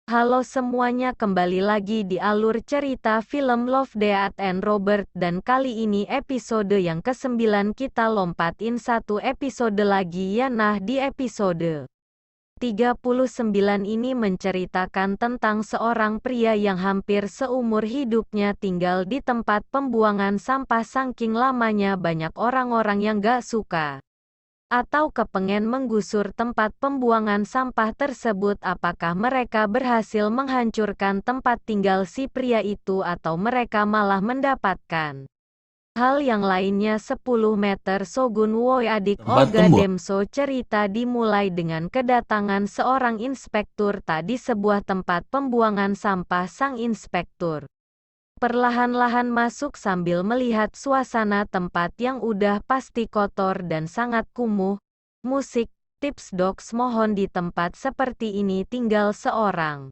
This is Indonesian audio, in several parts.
Halo semuanya, kembali lagi di alur cerita film Love, Death and Robert, dan kali ini episode yang ke-9. Kita lompatin satu episode lagi ya. Nah, di episode 39 ini menceritakan tentang seorang pria yang hampir seumur hidupnya tinggal di tempat pembuangan sampah. Saking lamanya banyak orang-orang yang gak suka atau kepengen menggusur tempat pembuangan sampah tersebut. Apakah mereka berhasil menghancurkan tempat tinggal si pria itu atau mereka malah mendapatkan hal yang lainnya? 10 meter Sogun Woi, adik Tempat Olga pembuangan Demso. Cerita dimulai dengan kedatangan seorang inspektur di sebuah tempat pembuangan sampah. Sang inspektur perlahan-lahan masuk sambil melihat suasana tempat yang udah pasti kotor dan sangat kumuh. Musik, tips dogs, mohon, di tempat seperti ini tinggal seorang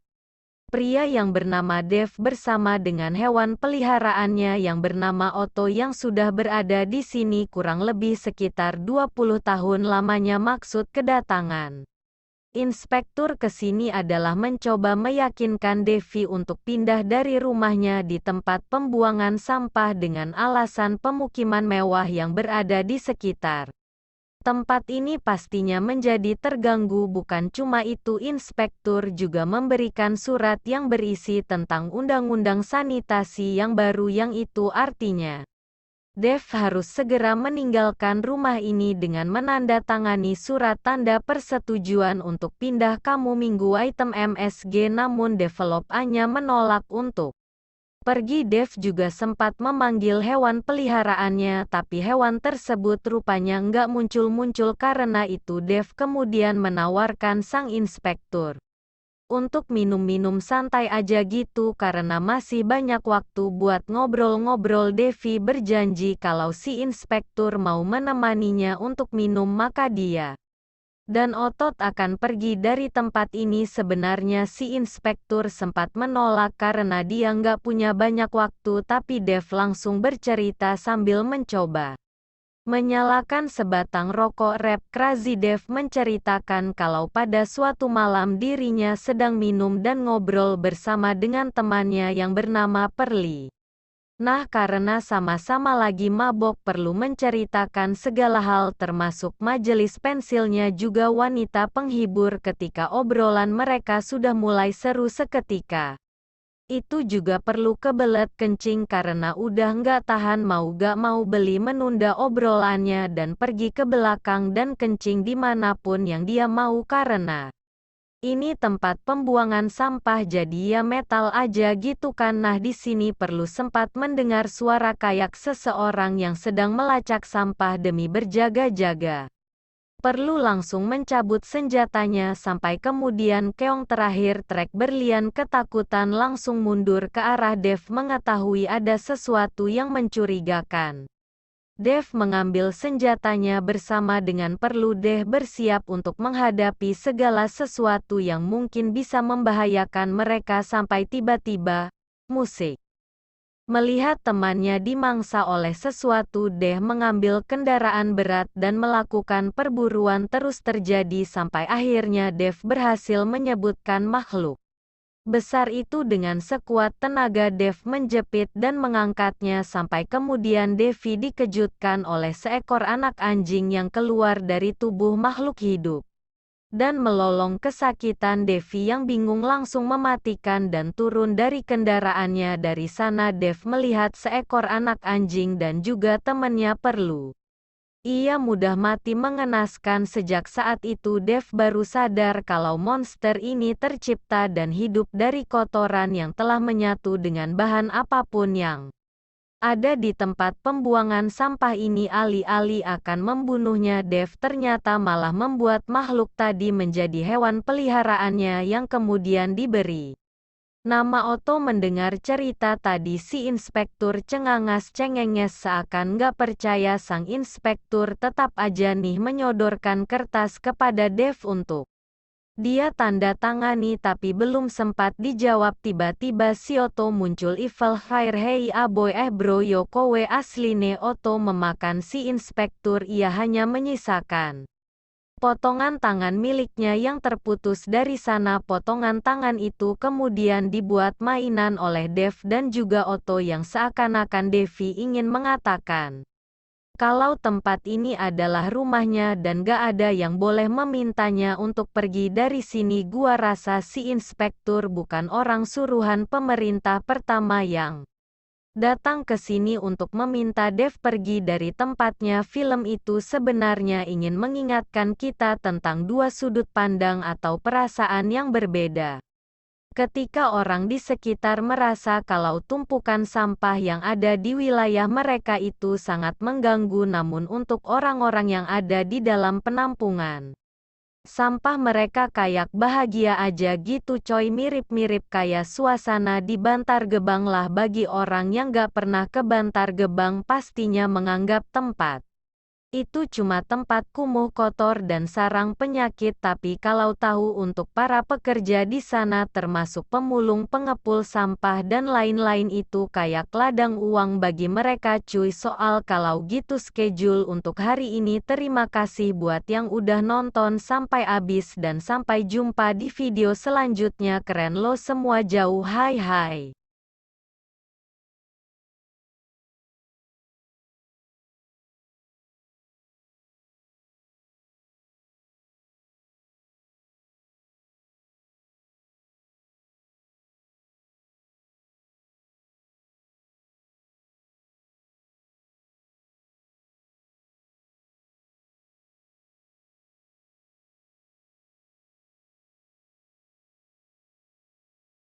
pria yang bernama Dev bersama dengan hewan peliharaannya yang bernama Otto yang sudah berada di sini kurang lebih sekitar 20 tahun lamanya. Maksud kedatangan inspektur ke sini adalah mencoba meyakinkan Devi untuk pindah dari rumahnya di tempat pembuangan sampah dengan alasan pemukiman mewah yang berada di sekitar tempat ini pastinya menjadi terganggu. Bukan cuma itu, inspektur juga memberikan surat yang berisi tentang undang-undang sanitasi yang baru, yang itu artinya Dev harus segera meninggalkan rumah ini dengan menandatangani surat tanda persetujuan untuk pindah. Kamu minggu item MSG, namun developernya menolak untuk pergi. Dev juga sempat memanggil hewan peliharaannya, tapi hewan tersebut rupanya nggak muncul-muncul. Karena itu Dev kemudian menawarkan sang inspektur untuk minum-minum santai aja gitu karena masih banyak waktu buat ngobrol-ngobrol. Devi berjanji kalau si inspektur mau menemaninya untuk minum maka dia dan Otot akan pergi dari tempat ini. Sebenarnya si inspektur sempat menolak karena dia nggak punya banyak waktu, tapi Dev langsung bercerita sambil mencoba menyalakan sebatang rokok rap. Crazy Dev menceritakan kalau pada suatu malam dirinya sedang minum dan ngobrol bersama dengan temannya yang bernama Perli. Nah, karena sama-sama lagi mabok, perlu menceritakan segala hal termasuk majelis pensilnya juga wanita penghibur. Ketika obrolan mereka sudah mulai seru, seketika itu juga perlu kebelet kencing karena udah nggak tahan, mau gak mau beli menunda obrolannya dan pergi ke belakang dan kencing dimanapun yang dia mau karena ini tempat pembuangan sampah jadi ya metal aja gitu kan. Nah, di sini perlu sempat mendengar suara kayak seseorang yang sedang melacak sampah demi berjaga-jaga. Perlu langsung mencabut senjatanya sampai kemudian keong. Terakhir trek berlian ketakutan langsung mundur ke arah Dev mengetahui ada sesuatu yang mencurigakan. Dev mengambil senjatanya bersama dengan Perlu. Dev bersiap untuk menghadapi segala sesuatu yang mungkin bisa membahayakan mereka sampai tiba-tiba musik. Melihat temannya dimangsa oleh sesuatu, Dev mengambil kendaraan berat dan melakukan perburuan. Terus terjadi sampai akhirnya Dev berhasil menyebutkan makhluk besar itu dengan sekuat tenaga. Dev menjepit dan mengangkatnya sampai kemudian Devi dikejutkan oleh seekor anak anjing yang keluar dari tubuh makhluk hidup dan melolong. Kesakitan Devi yang bingung langsung mematikan dan turun dari kendaraannya. Dari sana Dev melihat seekor anak anjing dan juga temannya Perlu. Ia mudah mati mengenaskan. Sejak saat itu Dev baru sadar kalau monster ini tercipta dan hidup dari kotoran yang telah menyatu dengan bahan apapun yang ada di tempat pembuangan sampah ini. Alih-alih akan membunuhnya, Dev ternyata malah membuat makhluk tadi menjadi hewan peliharaannya yang kemudian diberi nama Otto. Mendengar cerita tadi si inspektur cengenges seakan gak percaya. Sang inspektur tetap aja nih menyodorkan kertas kepada Dev untuk dia tanda tangani, tapi belum sempat dijawab tiba-tiba si Otto muncul. Evil Fire, hey aboy bro yo kowe asline. Otto memakan si inspektur, ia hanya menyisakan potongan tangan miliknya yang terputus dari sana. Potongan tangan itu kemudian dibuat mainan oleh Dev dan juga Otto yang seakan-akan Devi ingin mengatakan kalau tempat ini adalah rumahnya dan gak ada yang boleh memintanya untuk pergi dari sini. Gua rasa si inspektur bukan orang suruhan pemerintah pertama yang datang ke sini untuk meminta Dev pergi dari tempatnya. Film itu sebenarnya ingin mengingatkan kita tentang dua sudut pandang atau perasaan yang berbeda. Ketika orang di sekitar merasa kalau tumpukan sampah yang ada di wilayah mereka itu sangat mengganggu, namun untuk orang-orang yang ada di dalam penampungan sampah mereka kayak bahagia aja gitu coy. Mirip-mirip kayak suasana di Bantar Gebang lah. Bagi orang yang gak pernah ke Bantar Gebang pastinya menganggap tempat itu cuma tempat kumuh, kotor dan sarang penyakit, tapi kalau tahu untuk para pekerja di sana termasuk pemulung, pengepul sampah dan lain-lain itu kayak ladang uang bagi mereka cuy. Soal kalau gitu schedule untuk hari ini. Terima kasih buat yang udah nonton sampai habis dan sampai jumpa di video selanjutnya. Keren lo semua, jauh, hai hai.